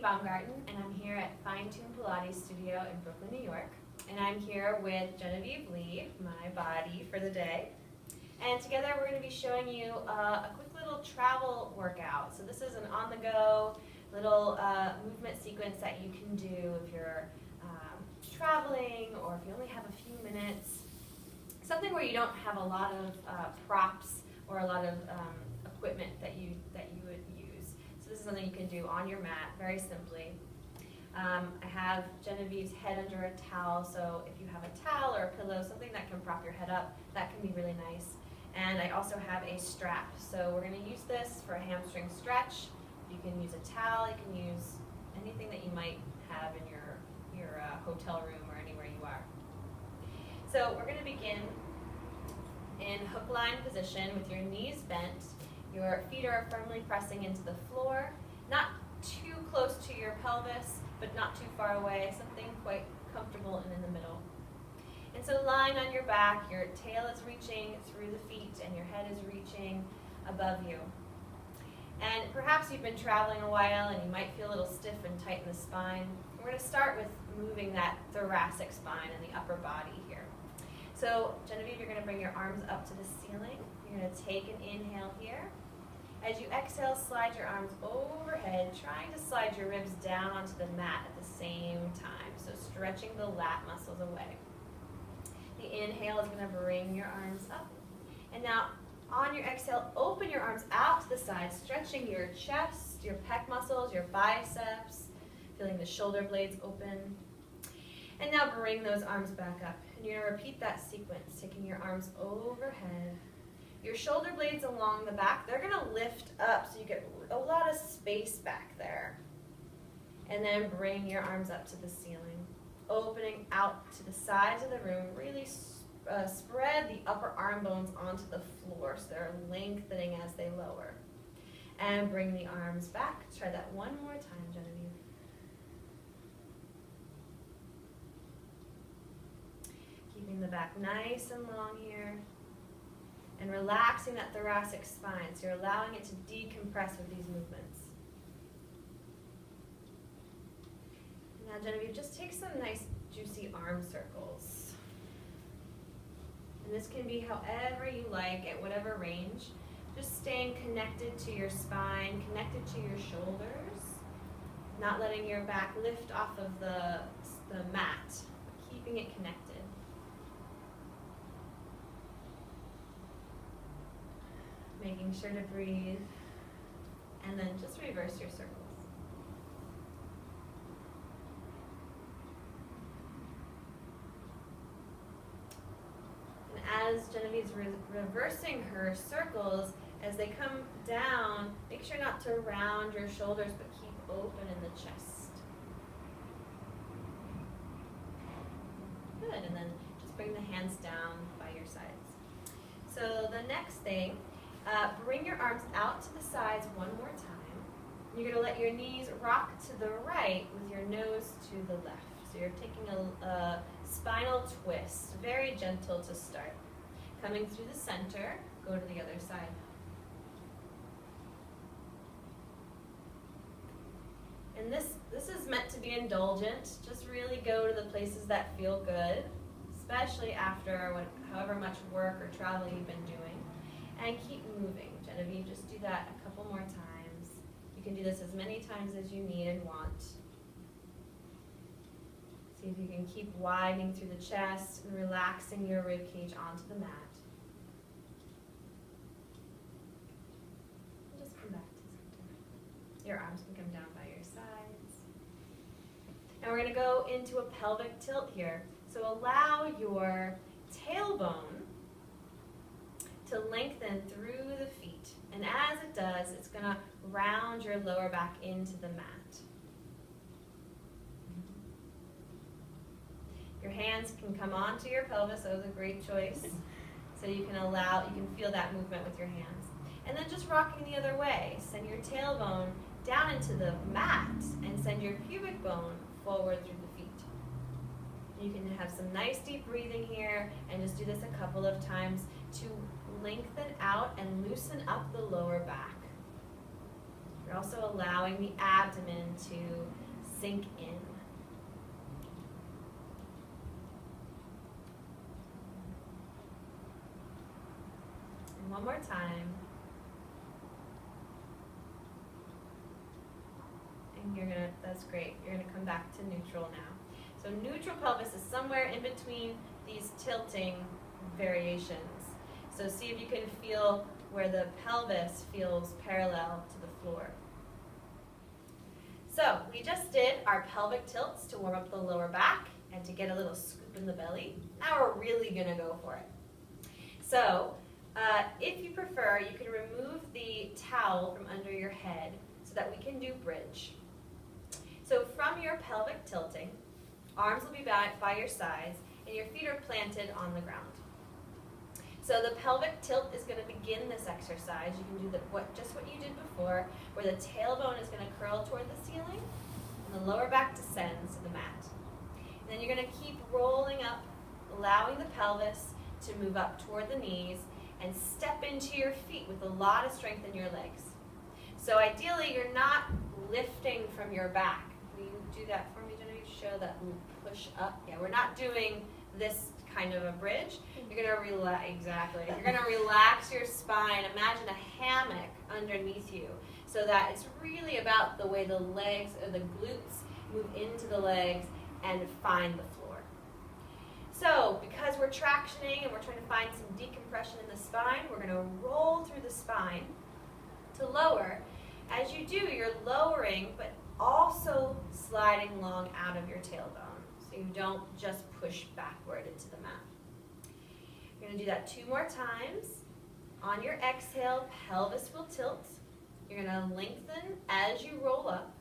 Baumgarten, and I'm here at Finetune Pilates Studio in Brooklyn, New York. And I'm here with Genevieve Lee, my body for the day. And together we're going to be showing you a quick little travel workout. So this is an on-the-go little movement sequence that you can do if you're traveling or if you only have a few minutes. Something where you don't have a lot of props or a lot of equipment that you would use. So this is something you can do on your mat very simply. I have Genevieve's head under a towel, so if you have a towel or a pillow, something that can prop your head up, that can be really nice. And I also have a strap, so we're going to use this for a hamstring stretch. You can use a towel, you can use anything that you might have in your hotel room or anywhere you are. So we're going to begin in hook line position with your knees bent. Your feet are firmly pressing into the floor, not too close to your pelvis, but not too far away, something quite comfortable and in the middle. And so lying on your back, your tail is reaching through the feet and your head is reaching above you. And perhaps you've been traveling a while and you might feel a little stiff and tight in the spine. We're going to start with moving that thoracic spine and the upper body here. So Genevieve, you're going to bring your arms up to the ceiling. You're going to take an inhale here. As you exhale, slide your arms overhead, trying to slide your ribs down onto the mat at the same time. So stretching the lat muscles away. The inhale is going to bring your arms up. And now on your exhale, open your arms out to the side, stretching your chest, your pec muscles, your biceps, feeling the shoulder blades open. And now bring those arms back up. And you're going to repeat that sequence, taking your arms overhead. Your shoulder blades along the back, they're going to lift up so you get a lot of space back there. And then bring your arms up to the ceiling, opening out to the sides of the room. Really spread the upper arm bones onto the floor so they're lengthening as they lower. And bring the arms back. Try that one more time, Genevieve. Keeping the back nice and long here. And relaxing that thoracic spine, so you're allowing it to decompress with these movements. Now, Genevieve, just take some nice, juicy arm circles. And this can be however you like, at whatever range. Just staying connected to your spine, connected to your shoulders, not letting your back lift off of the mat, but keeping it connected. Making sure to breathe, and then just reverse your circles. And as Genevieve's reversing her circles, as they come down, make sure not to round your shoulders, but keep open in the chest. Good, and then just bring the hands down by your sides. So the next thing, bring your arms out to the sides one more time. You're going to let your knees rock to the right with your nose to the left. So you're taking a spinal twist, very gentle to start. Coming through the center, go to the other side. And this is meant to be indulgent. Just really go to the places that feel good, especially after however much work or travel you've been doing. And keep moving. Genevieve, just do that a couple more times. You can do this as many times as you need and want. See if you can keep widening through the chest and relaxing your rib cage onto the mat. And just come back to center. Your arms can come down by your sides. Now we're going to go into a pelvic tilt here. So allow your tailbone to lengthen through the feet. And as it does, it's going to round your lower back into the mat. Your hands can come onto your pelvis. That was a great choice. So you can feel that movement with your hands. And then just rocking the other way. Send your tailbone down into the mat and send your pubic bone forward through the feet. You can have some nice deep breathing here and just do this a couple of times to lengthen out and loosen up the lower back. You're also allowing the abdomen to sink in. And one more time. And that's great. You're gonna come back to neutral now. So neutral pelvis is somewhere in between these tilting variations. So see if you can feel where the pelvis feels parallel to the floor. So we just did our pelvic tilts to warm up the lower back and to get a little scoop in the belly. Now we're really gonna go for it. So if you prefer, you can remove the towel from under your head so that we can do bridge. So from your pelvic tilting, arms will be by your sides and your feet are planted on the ground. So the pelvic tilt is going to begin this exercise. You can do just what you did before, where the tailbone is going to curl toward the ceiling and the lower back descends to the mat. And then you're going to keep rolling up, allowing the pelvis to move up toward the knees and step into your feet with a lot of strength in your legs. So ideally, you're not lifting from your back. Will you do that for me, Genevieve? Show that push up. Yeah, we're not doing this kind of a bridge. You're going to relax, exactly. You're going to relax your spine. Imagine a hammock underneath you so that it's really about the way the legs or the glutes move into the legs and find the floor. So because we're tractioning and we're trying to find some decompression in the spine, we're going to roll through the spine to lower. As you do, you're lowering, but also sliding long out of your tailbone. So you don't just push backward into the mat. You're going to do that 2 more times. On your exhale, pelvis will tilt. You're going to lengthen as you roll up.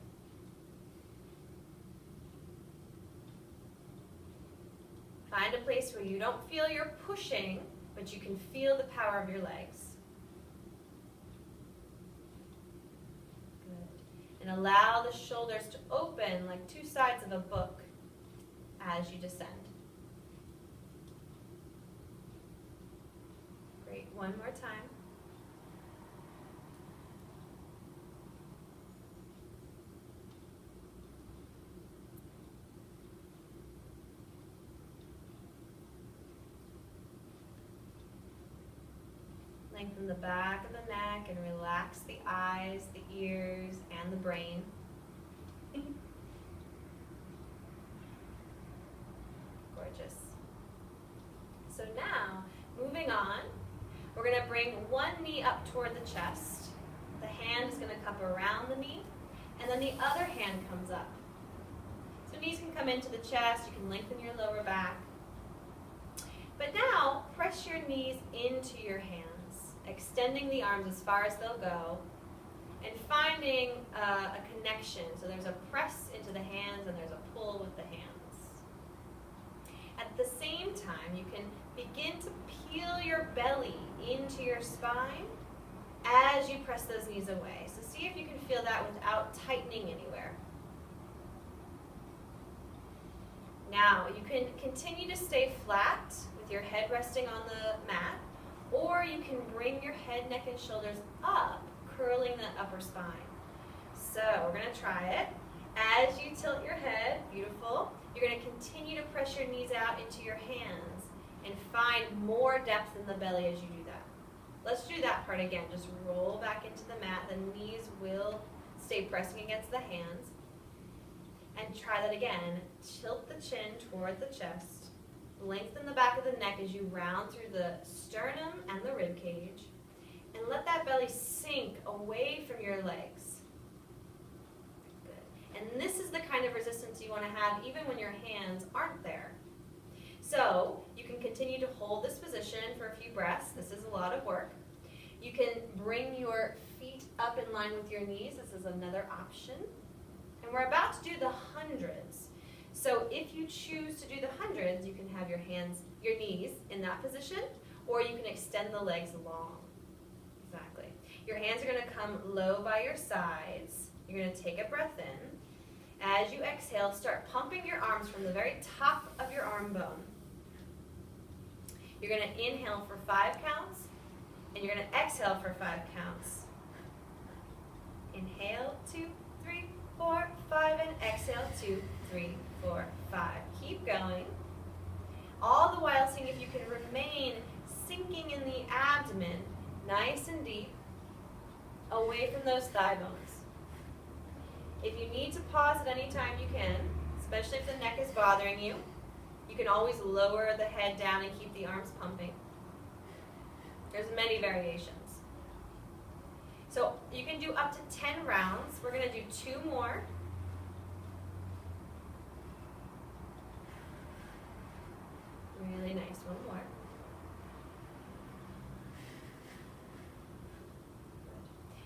Find a place where you don't feel you're pushing, but you can feel the power of your legs. Good. And allow the shoulders to open like 2 sides of a book as you descend. Great. One more time. Lengthen the back of the neck and relax the eyes, the ears, and the brain. Gorgeous. So now, moving on, we're going to bring one knee up toward the chest. The hand is going to cup around the knee, and then the other hand comes up. So knees can come into the chest, you can lengthen your lower back. But now, press your knees into your hands, extending the arms as far as they'll go, and finding a connection. So there's a press into the hands and there's a pull with the hands. At the same time, you can begin to peel your belly into your spine as you press those knees away. So see if you can feel that without tightening anywhere. Now, you can continue to stay flat with your head resting on the mat, or you can bring your head, neck, and shoulders up, curling the upper spine. So we're going to try it. As you tilt your head, beautiful, you're going to continue to press your knees out into your hands and find more depth in the belly as you do that. Let's do that part again. Just roll back into the mat. The knees will stay pressing against the hands. And try that again. Tilt the chin toward the chest. Lengthen the back of the neck as you round through the sternum and the rib cage. And let that belly sink away from your legs. Good. And this is the kind of resistance you want to have even when your hands aren't there. So you can continue to hold this position for a few breaths. This is a lot of work. You can bring your feet up in line with your knees. This is another option. And we're about to do the hundreds. So if you choose to do the hundreds, you can have your knees in that position, or you can extend the legs long. Exactly. Your hands are going to come low by your sides. You're going to take a breath in. As you exhale, start pumping your arms from the very top of your arm bone. You're going to inhale for 5 counts, and you're going to exhale for 5 counts. Inhale, 2, 3, 4, 5, and exhale, 2, 3, 4, 5. Keep going. All the while seeing if you can remain sinking in the abdomen, nice and deep, away from those thigh bones. If you need to pause at any time, you can, especially if the neck is bothering you. You can always lower the head down and keep the arms pumping. There's many variations. So you can do up to 10 rounds. We're going to do 2 more. Really nice. 1 more.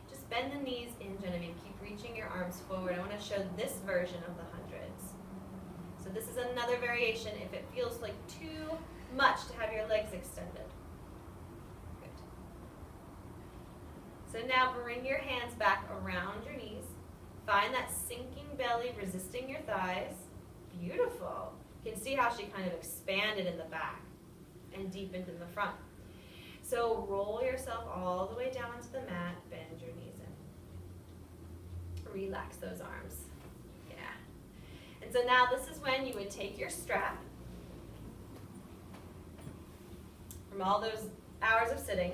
Just bend the knees in, Genevieve. Keep reaching your arms forward. I want to show this version of the hundreds. So this is another variation if it feels like too much to have your legs extended. Good. So now bring your hands back around your knees. Find that sinking belly resisting your thighs. Beautiful. You can see how she kind of expanded in the back and deepened in the front. So roll yourself all the way down onto the mat, bend your knees in. Relax those arms. Yeah. And so now this is when you would take your strap from all those hours of sitting.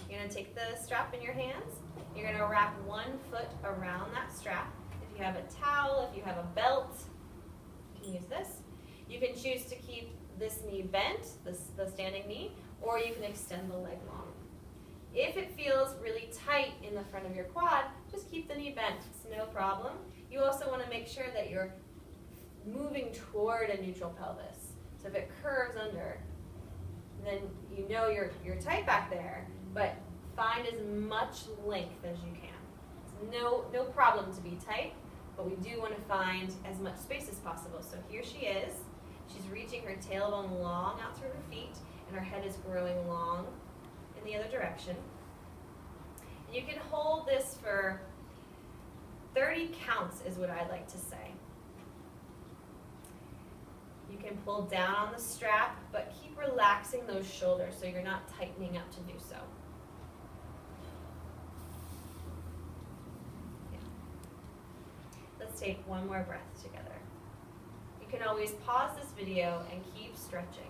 You're going to take the strap in your hands. You're going to wrap 1 foot around that strap. If you have a towel, if you have a belt, you can use this. You can choose to keep this knee bent, the standing knee, or you can extend the leg long. If it feels really tight in the front of your quad, just keep the knee bent. It's no problem. You also want to make sure that you're moving toward a neutral pelvis. So if it curves under, then you know you're tight back there, but find as much length as you can. It's no problem to be tight, but we do want to find as much space as possible. So here she is. She's reaching her tailbone long out through her feet, and her head is growing long in the other direction. And you can hold this for 30 counts is what I like to say. You can pull down on the strap, but keep relaxing those shoulders so you're not tightening up to do so. Yeah. Let's take 1 more breath together. You can always pause this video and keep stretching.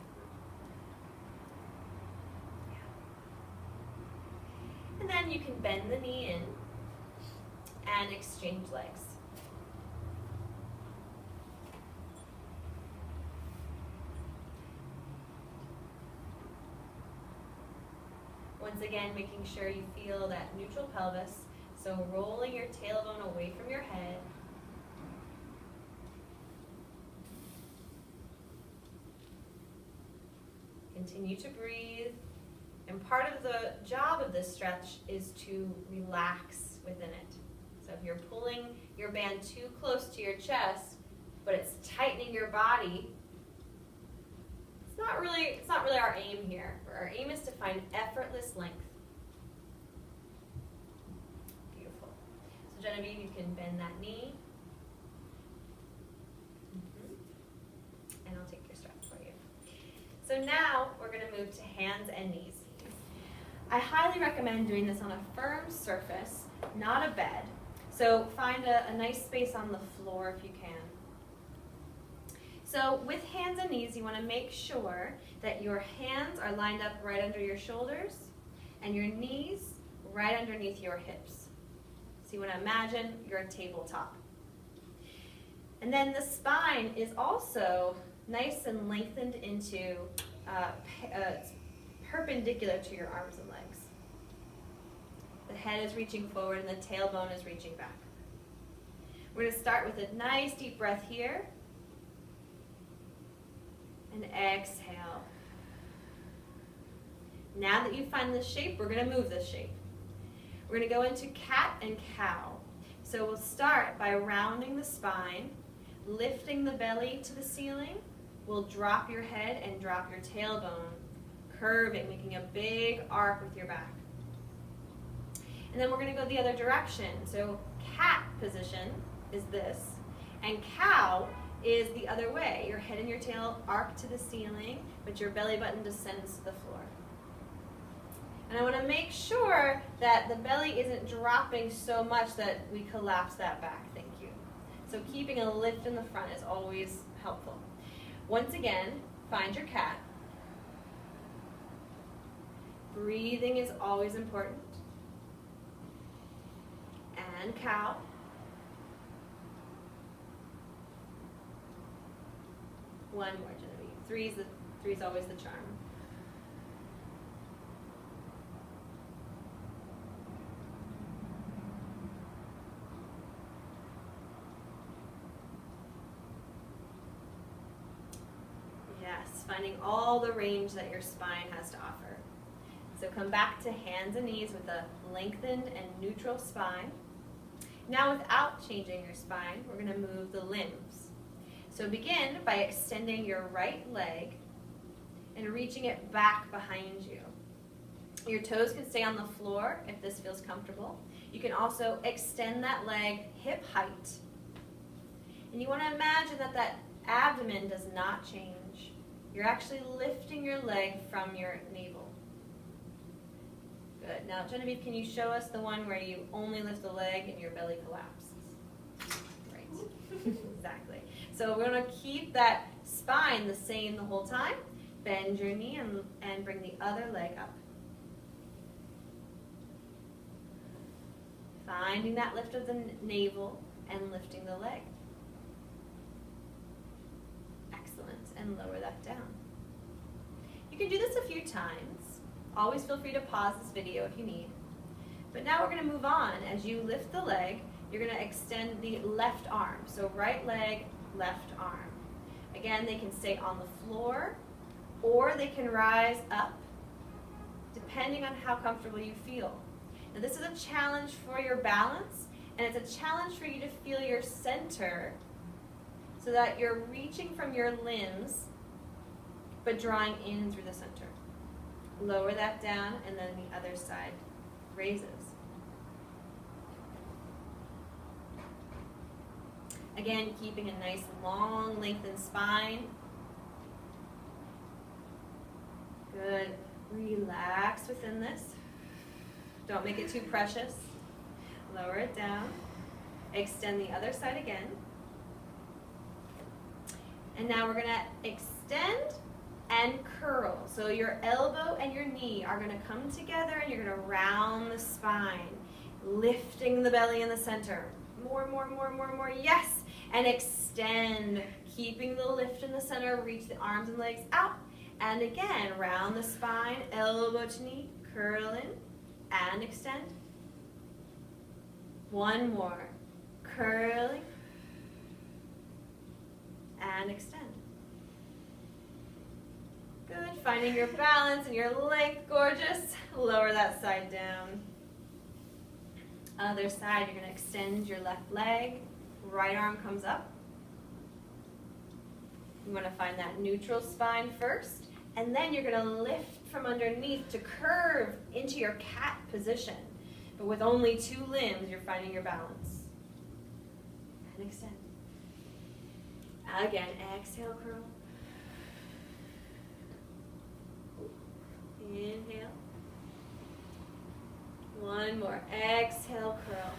And then you can bend the knee in and exchange legs. Once again, making sure you feel that neutral pelvis. So rolling your tailbone away from your head. Continue to breathe. And part of the job of this stretch is to relax within it. So if you're pulling your band too close to your chest, but it's tightening your body, it's not really our aim here. Our aim is to find effortless length. Beautiful. So Genevieve, you can bend that knee. And I'll take your strap for you. So now we're going to move to hands and knees. I highly recommend doing this on a firm surface, not a bed. So find a nice space on the floor if you can. So with hands and knees, you want to make sure that your hands are lined up right under your shoulders and your knees right underneath your hips. So you want to imagine you're a tabletop. And then the spine is also nice and lengthened into perpendicular to your arms and legs. The head is reaching forward and the tailbone is reaching back. We're going to start with a nice deep breath here. And exhale. Now that you find this shape, we're going to move this shape. We're going to go into cat and cow. So we'll start by rounding the spine, lifting the belly to the ceiling. We'll drop your head and drop your tailbone, curving, making a big arc with your back. And then we're going to go the other direction. So cat position is this, and cow is the other way. Your head and your tail arc to the ceiling, but your belly button descends to the floor. And I want to make sure that the belly isn't dropping so much that we collapse that back. Thank you. So keeping a lift in the front is always helpful. Once again, find your cat. Breathing is always important. And cow. One more, Genevieve. Three's always the charm. Yes, finding all the range that your spine has to offer. So come back to hands and knees with a lengthened and neutral spine. Now without changing your spine, we're going to move the limbs. So begin by extending your right leg and reaching it back behind you. Your toes can stay on the floor if this feels comfortable. You can also extend that leg hip height. And you want to imagine that that abdomen does not change. You're actually lifting your leg from your navel. Good. Now, Genevieve, can you show us the one where you only lift the leg and your belly collapses? Right. Exactly. So we're going to keep that spine the same the whole time. Bend your knee and bring the other leg up. Finding that lift of the navel and lifting the leg. Excellent. And lower that down. You can do this a few times. Always feel free to pause this video if you need. But now we're going to move on. As you lift the leg, you're going to extend the left arm. So right leg, left arm. Again, they can stay on the floor or they can rise up depending on how comfortable you feel. Now this is a challenge for your balance, and it's a challenge for you to feel your center so that you're reaching from your limbs but drawing in through the center. Lower that down, and then the other side raises. Again, keeping a nice long lengthened spine. Good. Relax within this. Don't make it too precious. Lower it down. Extend the other side again. And now we're going to extend and curl. So your elbow and your knee are going to come together and you're going to round the spine, lifting the belly in the center. More, more, more, more, more. Yes. And extend, keeping the lift in the center. Reach the arms and legs out. And again, round the spine, elbow to knee, curl in and extend. One more. Curling and extend. Good. Finding your balance and your length. Gorgeous. Lower that side down. Other side, you're going to extend your left leg. Right arm comes up. You want to find that neutral spine first. And then you're going to lift from underneath to curve into your cat position. But with only two limbs, you're finding your balance. And extend. Again, exhale, curl. Inhale. One more. Exhale, curl.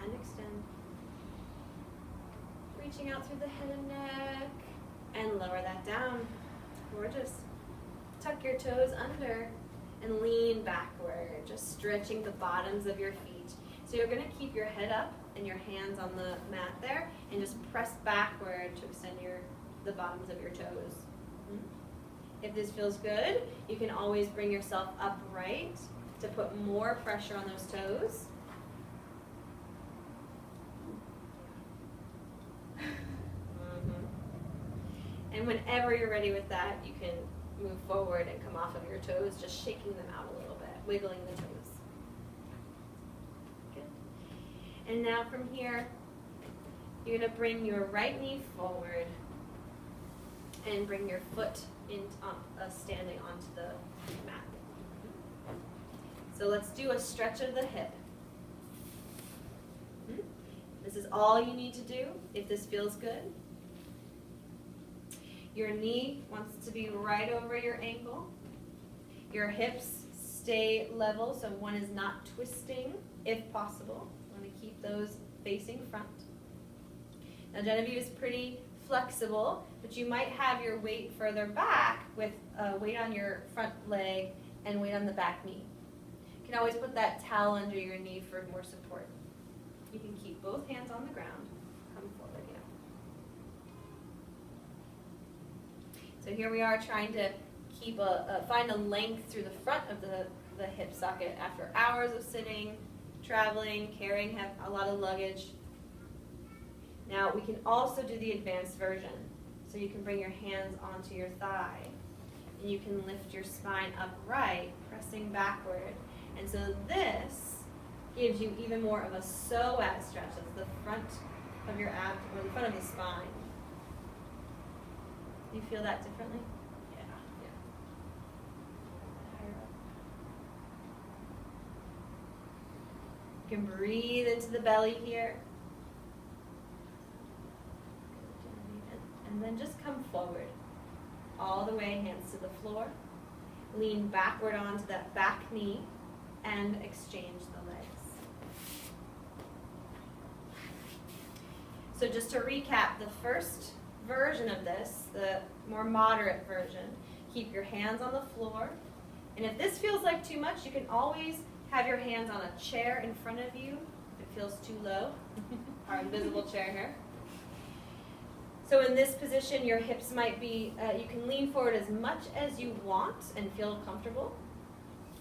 And extend. Reaching out through the head and neck. And lower that down. Gorgeous. Tuck your toes under and lean backward, just stretching the bottoms of your feet. So you're going to keep your head up and your hands on the mat there and just press backward to extend the bottoms of your toes. If this feels good, you can always bring yourself upright to put more pressure on those toes. And whenever you're ready with that, you can move forward and come off of your toes, just shaking them out a little bit, wiggling the toes. Good. And now from here, you're going to bring your right knee forward and bring your foot standing onto the mat. So let's do a stretch of the hip. This is all you need to do if this feels good. Your knee wants to be right over your ankle. Your hips stay level, so one is not twisting if possible. You want to keep those facing front. Now Genevieve is pretty flexible, but you might have your weight further back with weight on your front leg and weight on the back knee. You can always put that towel under your knee for more support. You can keep both hands on the ground. Come forward, yeah. So here we are trying to keep find a length through the front of the hip socket after hours of sitting, traveling, carrying a lot of luggage. Now we can also do the advanced version. So you can bring your hands onto your thigh and you can lift your spine upright, pressing backward. And so this gives you even more of a psoas stretch. That's the front of your abdomen, or the front of the spine. Do you feel that differently? Yeah. You can breathe into the belly here. And then just come forward. All the way, hands to the floor. Lean backward onto that back knee and exchange the legs. So just to recap, the first version of this, the more moderate version, keep your hands on the floor. And if this feels like too much, you can always have your hands on a chair in front of you if it feels too low. Our invisible chair here. So in this position, your hips might be, you can lean forward as much as you want and feel comfortable,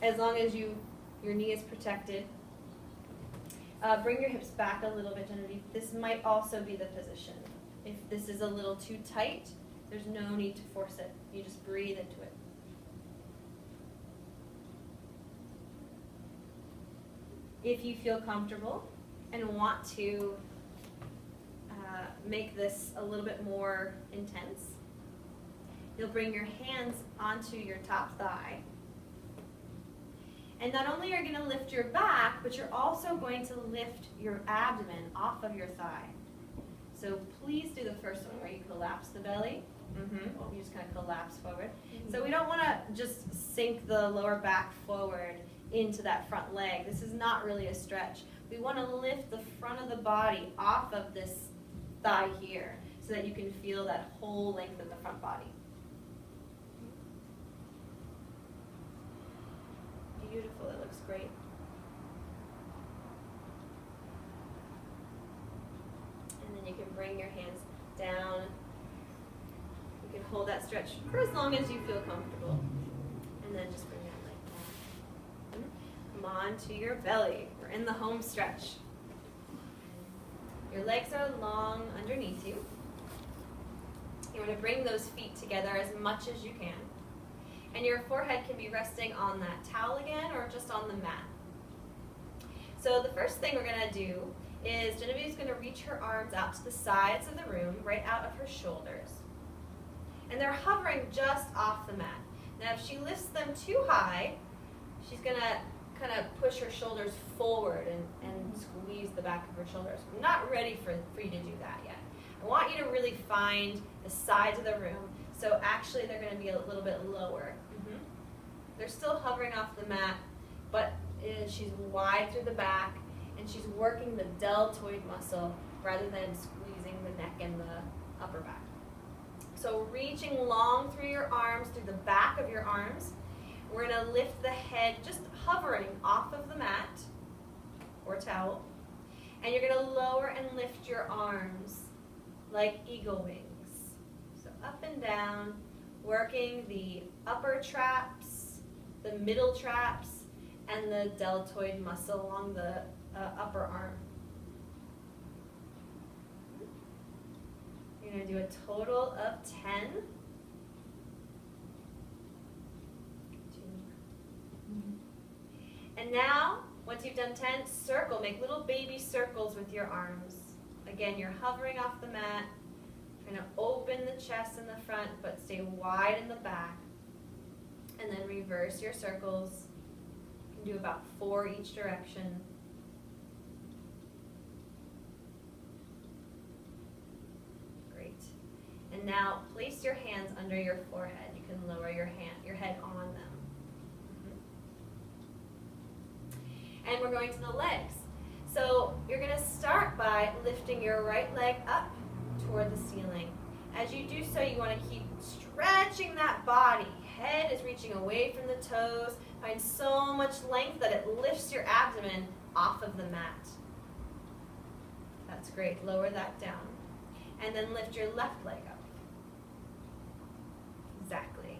as long as your knee is protected. Bring your hips back a little bit, Genevieve. This might also be the position. If this is a little too tight, there's no need to force it. You just breathe into it. If you feel comfortable and want to make this a little bit more intense, you'll bring your hands onto your top thigh. And not only are you going to lift your back, but you're also going to lift your abdomen off of your thigh. So please do the first one where you collapse the belly. You just kind of collapse forward. So we don't want to just sink the lower back forward into that front leg. This is not really a stretch. We want to lift the front of the body off of this thigh here so that you can feel that whole length of the front body. Beautiful, it looks great. And then you can bring your hands down. You can hold that stretch for as long as you feel comfortable. And then just bring that leg down. Come on to your belly. We're in the home stretch. Your legs are long underneath you. You want to bring those feet together as much as you can. And your forehead can be resting on that towel again or just on the mat. So the first thing we're going to do is Genevieve's going to reach her arms out to the sides of the room, right out of her shoulders. And they're hovering just off the mat. Now if she lifts them too high, she's going to kind of push her shoulders forward and squeeze the back of her shoulders. I'm not ready for you to do that yet. I want you to really find the sides of the room. So actually they're going to be a little bit lower. They're still hovering off the mat, but she's wide through the back and she's working the deltoid muscle rather than squeezing the neck and the upper back. So reaching long through your arms, through the back of your arms. We're going to lift the head, just hovering off of the mat or towel. And you're going to lower and lift your arms like eagle wings. So up and down, working the upper traps, the middle traps, and the deltoid muscle along the upper arm. You're going to do a total of 10. And now, once you've done 10, circle. Make little baby circles with your arms. Again, you're hovering off the mat. Trying to open the chest in the front, but stay wide in the back. And then reverse your circles. You can do about 4 each direction. Great. And now place your hands under your forehead. You can lower your head on them. And we're going to the legs. So you're going to start by lifting your right leg up toward the ceiling. As you do so, you want to keep stretching that body. Head is reaching away from the toes. Find so much length that it lifts your abdomen off of the mat. That's great. Lower that down. And then lift your left leg up. Exactly.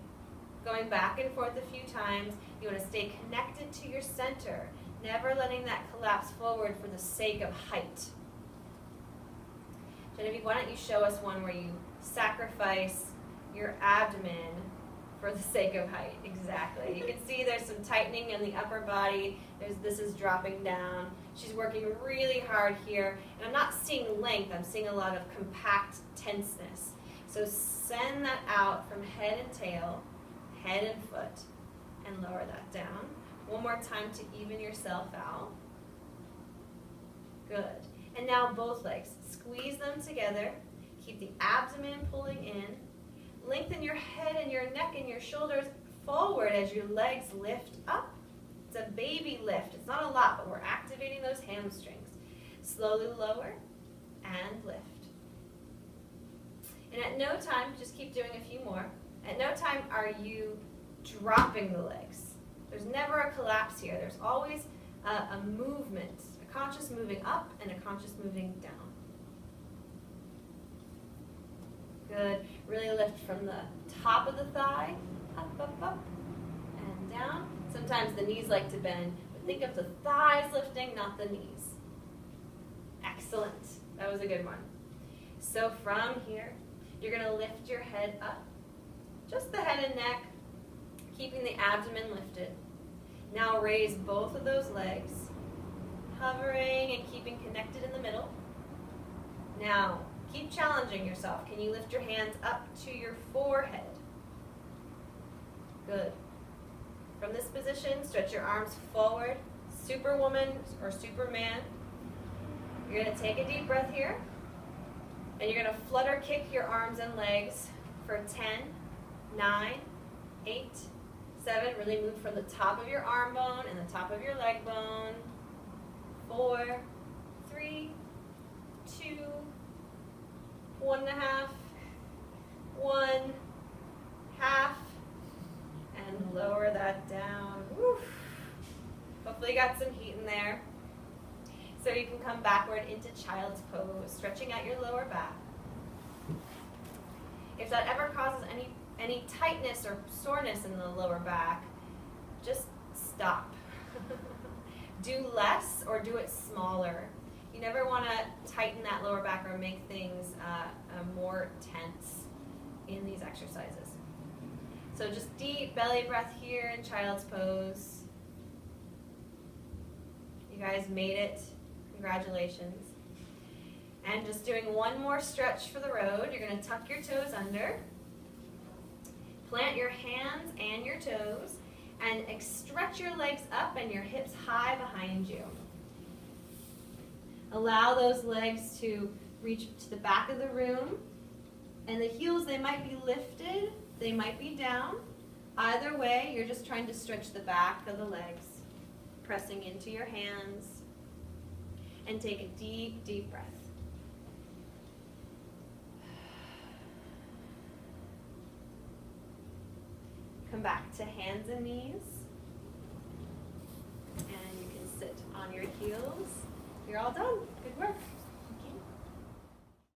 Going back and forth a few times, you want to stay connected to your center, never letting that collapse forward for the sake of height. Genevieve, why don't you show us one where you sacrifice your abdomen for the sake of height? Exactly. You can see there's some tightening in the upper body. This is dropping down. She's working really hard here. And I'm not seeing length. I'm seeing a lot of compact tenseness. So send that out from head and tail, head and foot, and lower that down. One more time to even yourself out. Good. And now both legs. Squeeze them together. Keep the abdomen pulling in. Lengthen your head and your neck and your shoulders forward as your legs lift up. It's a baby lift. It's not a lot, but we're activating those hamstrings. Slowly lower and lift. And at no time, just keep doing a few more. At no time are you dropping the legs. There's never a collapse here. There's always a movement, a conscious moving up and a conscious moving down. Good. Really lift from the top of the thigh, up, up, up, and down. Sometimes the knees like to bend, but think of the thighs lifting, not the knees. Excellent. That was a good one. So from here, you're going to lift your head up, just the head and neck, keeping the abdomen lifted. Now raise both of those legs, hovering and keeping connected in the middle. Now, keep challenging yourself. Can you lift your hands up to your forehead? Good. From this position, stretch your arms forward, Superwoman or Superman. You're going to take a deep breath here, and you're going to flutter kick your arms and legs for 10, 9, 8, 7. Really move from the top of your arm bone and the top of your leg bone. 4, 3, 2, 1.5, 1, half, and lower that down. Woo. Hopefully you got some heat in there. So you can come backward into child's pose, stretching out your lower back. If that ever causes any tightness or soreness in the lower back, just stop. Do less or do it smaller. You never want to tighten that lower back or make things more tense in these exercises. So just deep belly breath here in child's pose. You guys made it. Congratulations. And just doing one more stretch for the road. You're going to tuck your toes under. Plant your hands and your toes. And stretch your legs up and your hips high behind you. Allow those legs to reach to the back of the room. And the heels, they might be lifted, they might be down. Either way, you're just trying to stretch the back of the legs, pressing into your hands. And take a deep, deep breath. Come back to hands and knees. And you can sit on your heels. You're all done. Good work.